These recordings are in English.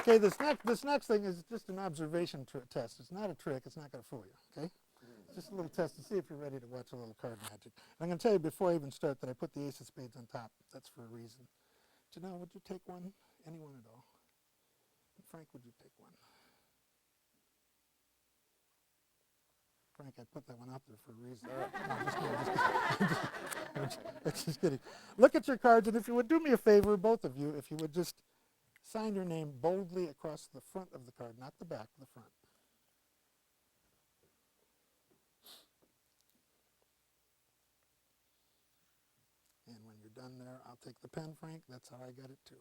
Okay, this next thing is just an observation test. It's not a trick. It's not going to fool you, okay? It's just a little test to see if you're ready to watch a little card magic. And I'm going to tell you before I even start that I put the ace of spades on top. That's for a reason. Janelle, would you take one? Anyone at all? Frank, would you take one? Frank, I put that one out there for a reason. No, just kidding. Look at your cards, and if you would do me a favor, both of you, if you would just sign your name boldly across the front of the card, not the back, the front. And when you're done there, I'll take the pen, Frank. That's how I got it, too.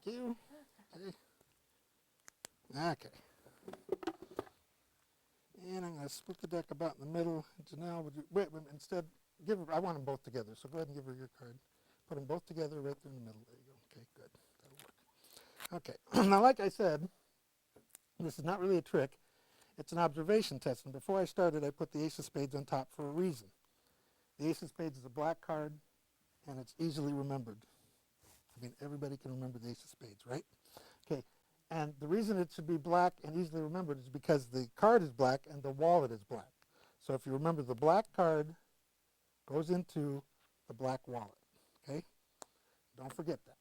Thank you. Okay. And I'm going to split the deck about in the middle. Janelle, would you, wait, instead, give her, I want them both together, so go ahead and give her your card. Put them both together right there in the middle. There you go. Okay, good. That'll work. Okay. Now, like I said, this is not really a trick. It's an observation test. And before I started, I put the ace of spades on top for a reason. The ace of spades is a black card, and it's easily remembered. I mean, everybody can remember the ace of spades, right? Okay. And the reason it should be black and easily remembered is because the card is black and the wallet is black. So if you remember, the black card goes into the black wallet, okay? Don't forget that.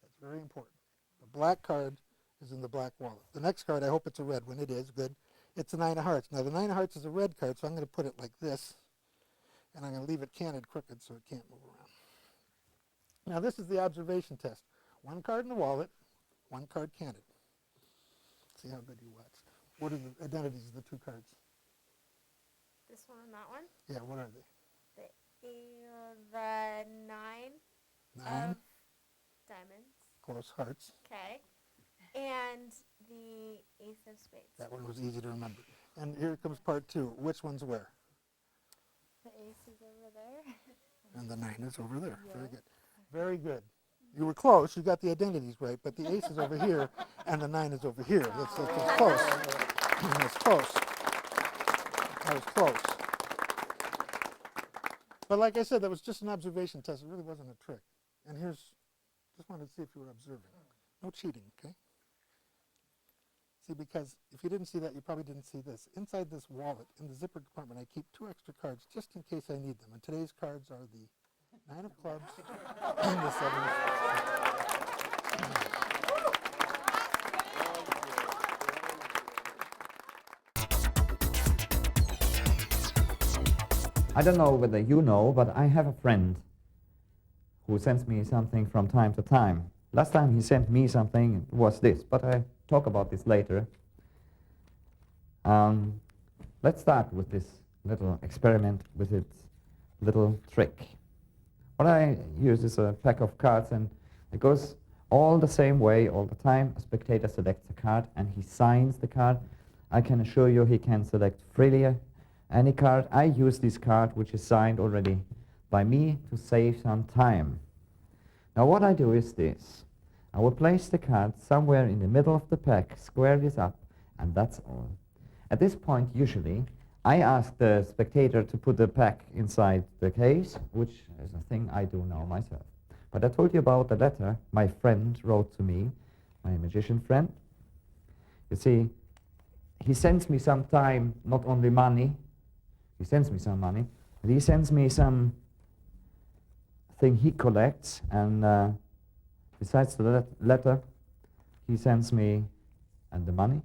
That's very important. The black card is in the black wallet. The next card, I hope it's a red one. It is, good. It's a 9 of hearts. Now, the 9 of hearts is a red card, so I'm going to put it like this, and I'm going to leave it canted crooked so it can't move around. Now, this is the observation test. One card in the wallet, one card canted. See how good you watched. What are the identities of the two cards? This one and that one? Yeah, what are they? The 9 9. of diamonds. Close hearts. Okay. And the ace of spades. That one was easy to remember. And here comes part 2. Which one's where? The ace is over there. And the 9 is over there. Yeah. Very good. Very good. You were close. You got the identities right, but the ace is over here, and the 9 is over here. That's close. That's close. That was close. But like I said, that was just an observation test. It really wasn't a trick. And here's, just wanted to see if you were observing. No cheating, okay? See, because if you didn't see that, you probably didn't see this. Inside this wallet, in the zipper compartment, I keep 2 extra cards just in case I need them. And today's cards are the 9 of clubs and the 7 of I don't know whether you know, but I have a friend who sends me something from time to time. Last time he sent me something was this, but I talk about this later. Let's start with this little experiment with its little trick. What I use is a pack of cards, and it goes all the same way all the time. A spectator selects a card and he signs the card. I can assure you he can select freely any card. I use this card, which is signed already by me, to save some time. Now what I do is this. I will place the card somewhere in the middle of the pack, square this up, and that's all. At this point, usually, I ask the spectator to put the pack inside the case, which is a thing I do now myself. But I told you about the letter my friend wrote to me, my magician friend. You see, he sends me some time, not only money, he sends me some money, but he sends me some thing he collects, and besides the letter, he sends me, and the money,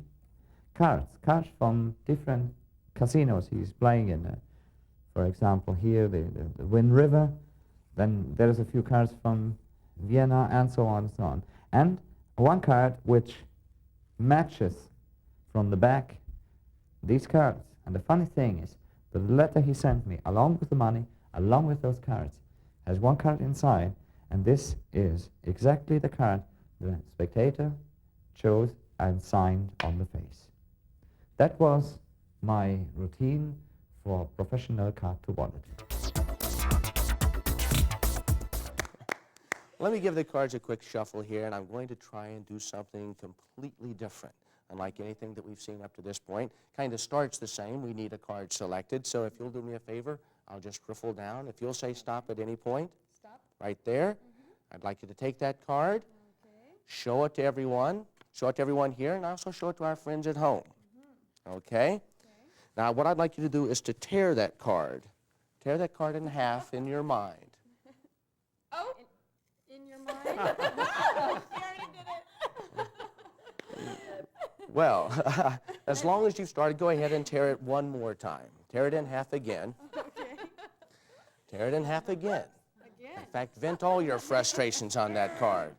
cards from different casinos he's playing in. For example, here, the Wind River, then there's a few cards from Vienna, and so on and so on. And one card which matches from the back these cards. And the funny thing is, the letter he sent me, along with the money, along with those cards, has one card inside, and this is exactly the card the spectator chose and signed on the face. That was my routine for professional card to wallet. Let me give the cards a quick shuffle here, and I'm going to try and do something completely different. Unlike anything that we've seen up to this point, kind of starts the same. We need a card selected, so if you'll do me a favor, I'll just riffle down. If you'll say stop at any point, Stop. right there, I'd like you to take that card, Okay. show it to everyone here, and also show it to our friends at home. Okay? Now, what I'd like you to do is to tear that card. Tear that card in half in your mind. Oh, in your mind? She already did it. Well, as long as you've started, go ahead and tear it one more time. Tear it in half again. Okay. Tear it in half again. In fact, vent all your frustrations on that card.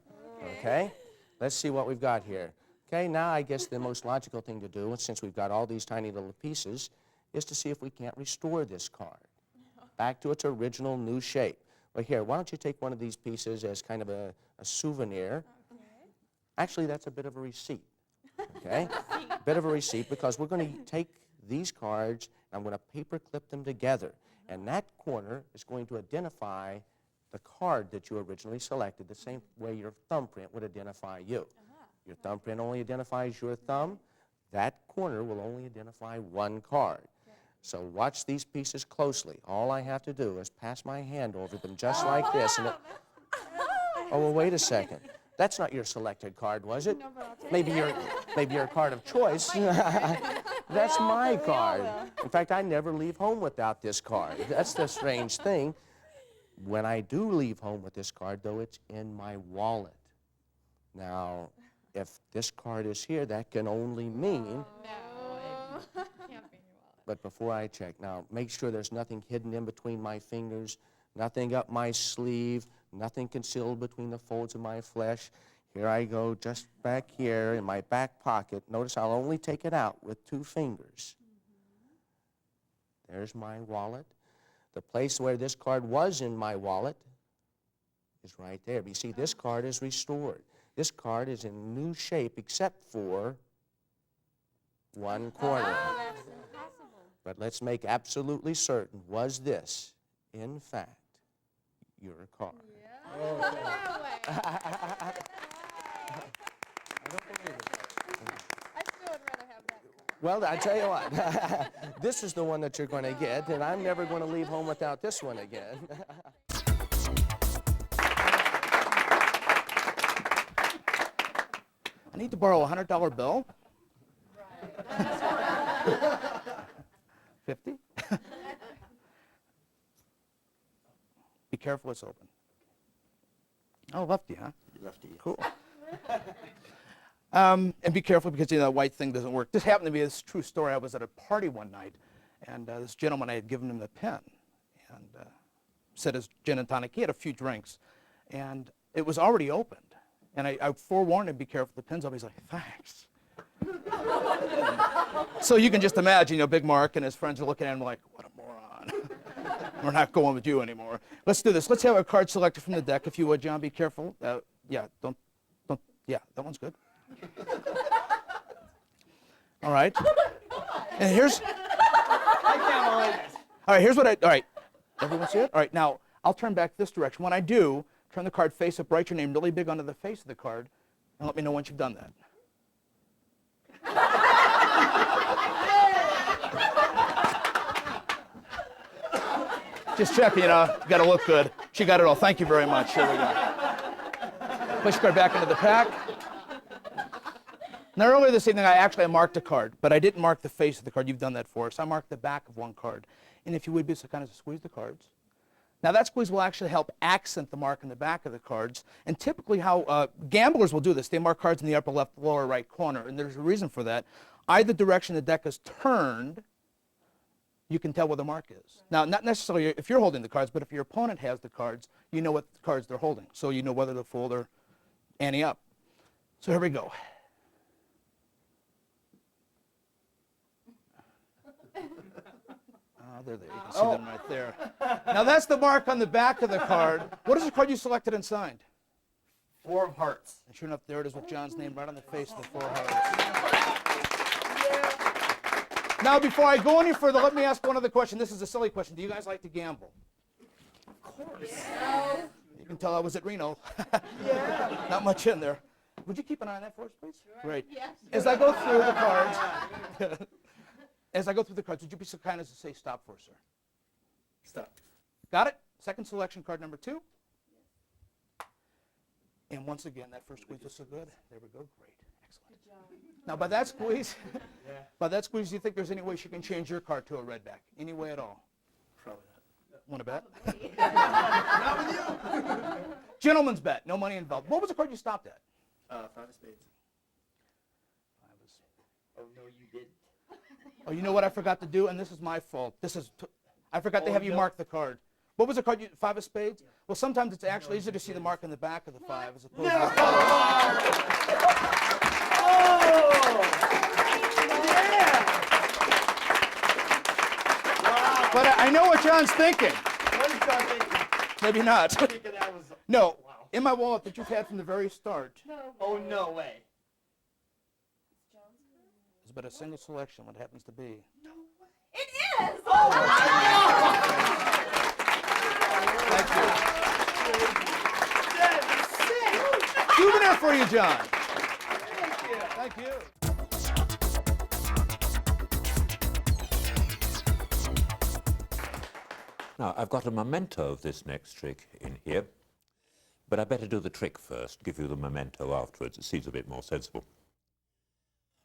Okay? Let's see what we've got here. Okay, now I guess the most logical thing to do, since we've got all these tiny little pieces, is to see if we can't restore this card back to its original new shape. Well, here, why don't you take one of these pieces as kind of a souvenir. Okay. Actually, that's a bit of a receipt. Okay? A bit of a receipt, because we're going to take these cards and I'm going to paper clip them together. And that corner is going to identify the card that you originally selected, the same way your thumbprint would identify you. Your thumbprint only identifies your thumb. That corner will only identify one card. So watch these pieces closely. All I have to do is pass my hand over them just like this. And oh, well, wait a second. That's not your selected card, was it? No, but I'll take Maybe your card of choice. That's my card. In fact, I never leave home without this card. That's the strange thing. When I do leave home with this card, though, it's in my wallet. Now, if this card is here, that can only mean... No, it can't be in your wallet. But before I check, now, make sure there's nothing hidden in between my fingers, nothing up my sleeve, nothing concealed between the folds of my flesh. Here I go, just back here in my back pocket. Notice I'll only take it out with 2 fingers. There's my wallet. The place where this card was in my wallet is right there. But you see, this card is restored. This card is in new shape except for one corner. That's impossible. But let's make absolutely certain, was this, in fact, your card? No way. I still would rather have that card. Well, I tell you what, this is the one that you're going to get, and I'm never going to leave home without this one again. I need to borrow a $100 bill. 50? Be careful, it's open. Oh, lefty, huh? Lefty. Cool. And be careful, because you know, that white thing doesn't work. This happened to be a true story. I was at a party one night, and this gentleman, I had given him the pen, and said his gin and tonic. He had a few drinks, and it was already opened. And I forewarned him, be careful, the pen's open. He's like, thanks. So you can just imagine, you know, Big Mark and his friends are looking at him like, what a moron. We're not going with you anymore. Let's do this. Let's have a card selected from the deck, if you would, John. Be careful. Yeah, yeah, that one's good. All right. And here's... All right, here's what all right. Everyone see it? All right, now, I'll turn back this direction. When I do, turn the card face up, write your name really big onto the face of the card, and let me know once you've done that. Just checking, you know, got to look good. She got it all. Thank you very much. Here we go. Place your card back into the pack. Now, earlier this evening, I marked a card, but I didn't mark the face of the card. You've done that for us. I marked the back of one card. And if you would be so kind as to squeeze the cards. Now, that squeeze will actually help accent the mark in the back of the cards. And typically how gamblers will do this, they mark cards in the upper left, lower right corner. And there's a reason for that. Either direction the deck is turned, you can tell where the mark is. Now, not necessarily if you're holding the cards, but if your opponent has the cards, you know what cards they're holding. So you know whether to fold or ante up. So here we go. There, you can see them right there. Now that's the mark on the back of the card. What is the card you selected and signed? 4 of hearts. And sure enough, there it is with John's name right on the face of the 4 hearts. Now, before I go any further, let me ask one other question. This is a silly question. Do you guys like to gamble? Of course. You can tell I was at Reno. Yeah. Not much in there. Would you keep an eye on that for us, please? Sure. Great. Yes. As I go through the cards, would you be so kind as to say stop for us, sir? Stop. Got it? Second selection, card number 2. And once again, that first squeeze was so good. There we go. Great. Excellent. Now, by that squeeze, do you think there's any way she can change your card to a red back? Any way at all? Probably not. Want to bet? Not with you. Gentleman's bet. No money involved. What was the card you stopped at? 5 of spades. Oh, no, you didn't. Oh, you know what I forgot to do? And this is my fault. I forgot to have you mark the card. What was the card? 5 of spades? Well, sometimes it's actually easier to see the mark in the back of the 5 as opposed to the But I know what John's thinking. What is John thinking? Maybe not. Thinking that was... No. Wow. In my wallet that you've had from the very start. Oh, no way. Is but a single selection. What happens to be? It is! Thank you. Souvenir for you, John. Thank you. Now, I've got a memento of this next trick in here, but I better do the trick first, give you the memento afterwards. It seems a bit more sensible.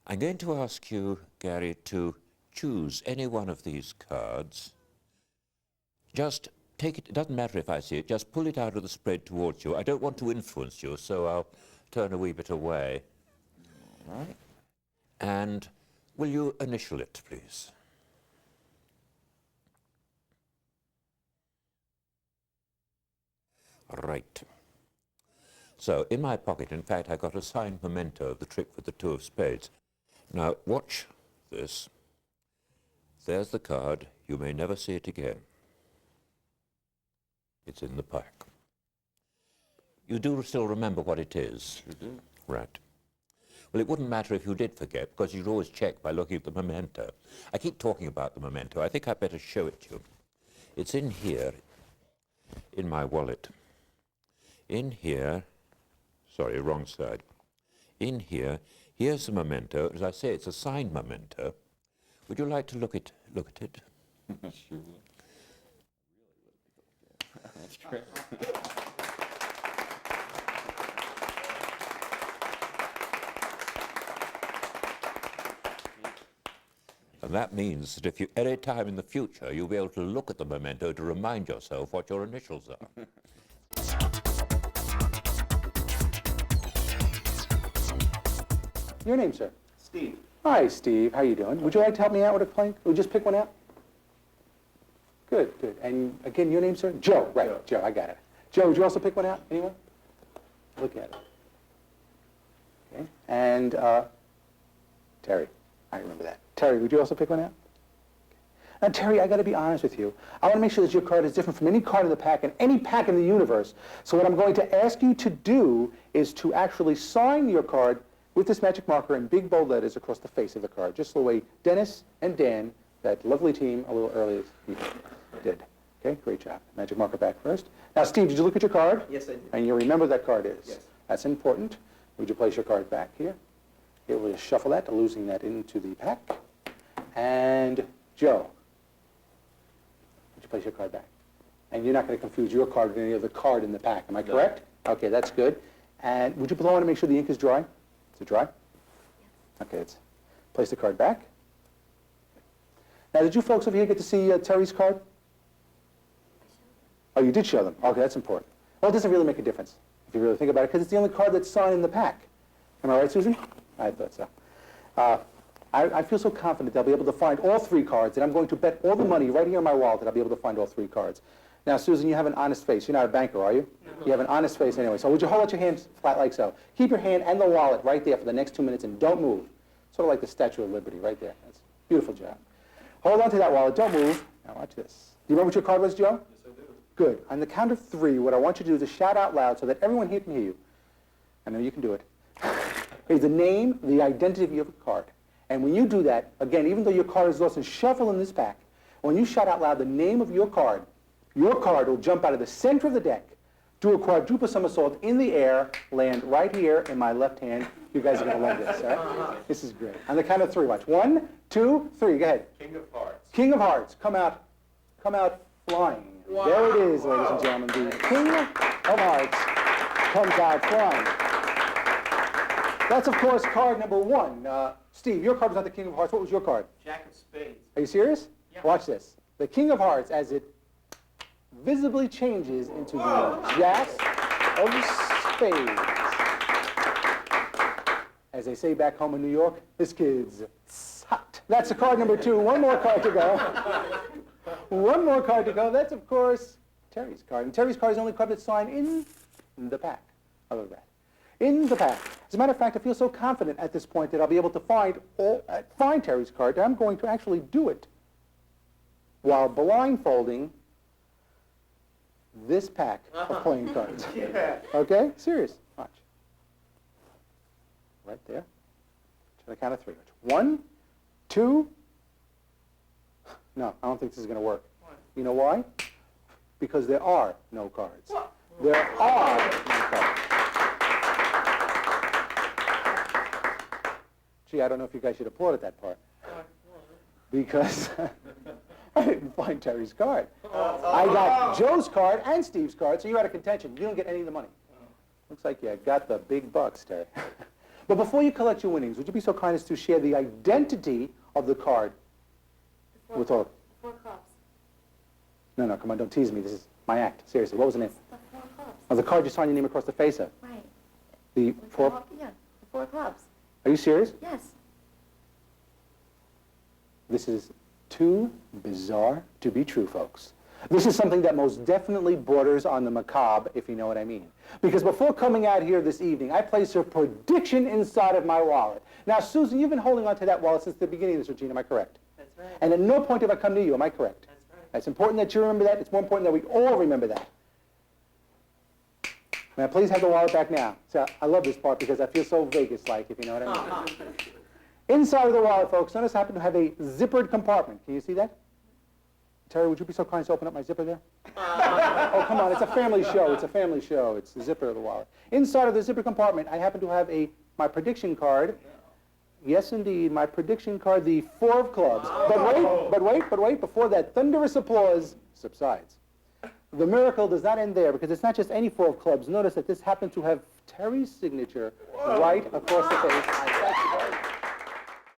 I'm going to ask you, Gary, to choose any one of these cards. Just take it, it doesn't matter if I see it, just pull it out of the spread towards you. I don't want to influence you, so I'll turn a wee bit away. All right. And will you initial it, please? Right. So, in my pocket, in fact, I got a signed memento of the trick with the 2 of spades. Now, watch this. There's the card. You may never see it again. It's in the pack. You do still remember what it is? Right. Well, it wouldn't matter if you did forget, because you'd always check by looking at the memento. I keep talking about the memento. I think I'd better show it to you. It's in here, in my wallet. In here, sorry, wrong side. In here, here's the memento. As I say, it's a signed memento. Would you like to look at it? Sure. That's true. And that means that if you, any time in the future, you'll be able to look at the memento to remind yourself what your initials are. Your name, sir? Steve. Hi, Steve. How you doing? Would you like to help me out with a plank? Would you just pick one out? Good, good. And again, your name, sir? Joe. Right, Joe. I got it. Joe, would you also pick one out? Anyone? Look at it. Okay. And Terry. I remember that. Terry, would you also pick one out? Now, Terry, I got to be honest with you. I want to make sure that your card is different from any card in the pack and any pack in the universe. So what I'm going to ask you to do is to actually sign your card with this magic marker in big bold letters across the face of the card, just the way Dennis and Dan, that lovely team a little earlier did. Okay, great job. Magic marker back first. Now, Steve, did you look at your card? Yes, I did. And you remember that card is? Yes. That's important. Would you place your card back here? Here, we'll just shuffle that, losing that into the pack. And Joe, would you place your card back? And you're not going to confuse your card with any other card in the pack. Am I correct? Okay, that's good. And would you blow on to make sure the ink is dry? Is it dry? Okay, let's place the card back. Now, did you folks over here get to see Terry's card? Oh, you did show them. Okay, that's important. Well, it doesn't really make a difference if you really think about it, because it's the only card that's signed in the pack. Am I right, Susan? I thought so. I feel so confident that I'll be able to find all 3 cards, and I'm going to bet all the money right here in my wallet that I'll be able to find all 3 cards. Now, Susan, you have an honest face. You're not a banker, are you? No. You have an honest face anyway. So would you hold out your hands flat like so? Keep your hand and the wallet right there for the next 2 minutes and don't move. Sort of like the Statue of Liberty right there. That's a beautiful job. Hold on to that wallet. Don't move. Now watch this. Do you remember what your card was, Joe? Yes, I do. Good. On the count of 3, what I want you to do is to shout out loud so that everyone here can hear you. I know you can do it. Is the name, the identity of your card. And when you do that, again, even though your card is lost and shuffle in this pack, when you shout out loud the name of your card will jump out of the center of the deck, do a quadruple somersault in the air, land right here in my left hand. You guys are going to love this, all right? This is great. On the count of 3, watch. 1, 2, 3. Go ahead. King of Hearts. King of Hearts. Come out flying. Wow. There it is, ladies and gentlemen. The King of Hearts. comes out flying. That's, of course, card number 1. Steve, your card was not the King of Hearts. What was your card? Jack of spades. Are you serious? Yeah. Watch this. The King of Hearts, as it visibly changes into the Jack of Spades. As they say back home in New York, this kid's hot. That's the card number 2. One more card to go. One more card to go. That's, of course, Terry's card. And Terry's card is the only card that's signed in the pack. I love that. In the pack. As a matter of fact, I feel so confident at this point that I'll be able to find Terry's card that I'm going to actually do it while blindfolding this pack of playing cards. Yeah. Okay? Serious. Watch. Right there. To the count of 3. 1, 2. No, I don't think this is going to work. You know why? Because there are no cards. There are no cards. Gee, I don't know if you guys should applaud at that part. Because I didn't find Terry's card. I got Joe's card and Steve's card, so you're out of contention. You don't get any of the money. Looks like you got the big bucks, Terry. But before you collect your winnings, would you be so kind as to share the identity of the card with all? 4 clubs. No, come on, don't tease me. This is my act. Seriously, what was the name? The 4 clubs. Of the card you signed your name across the face of. Right. The With 4? Yeah, the 4 clubs. Are you serious? Yes. This is too bizarre to be true, folks. This is something that most definitely borders on the macabre, if you know what I mean. Because before coming out here this evening, I placed a prediction inside of my wallet. Now, Susan, you've been holding on to that wallet since the beginning of this routine, am I correct? That's right. And at no point have I come to you, am I correct? That's right. It's important that you remember that. It's more important that we all remember that. May I please have the wallet back now? So I love this part because I feel so Vegas-like, if you know what I mean. Inside of the wallet, folks, notice I happen to have a zippered compartment. Can you see that? Terry, would you be so kind as to open up my zipper there? Oh, come on, it's a family show. It's a family show. It's the zipper of the wallet. Inside of the zipper compartment, I happen to have my prediction card. Yes, indeed, my prediction card, the 4 of clubs. But wait, before that thunderous applause subsides. The miracle does not end there, because it's not just any 4 of clubs. Notice that this happens to have Terry's signature right across the face.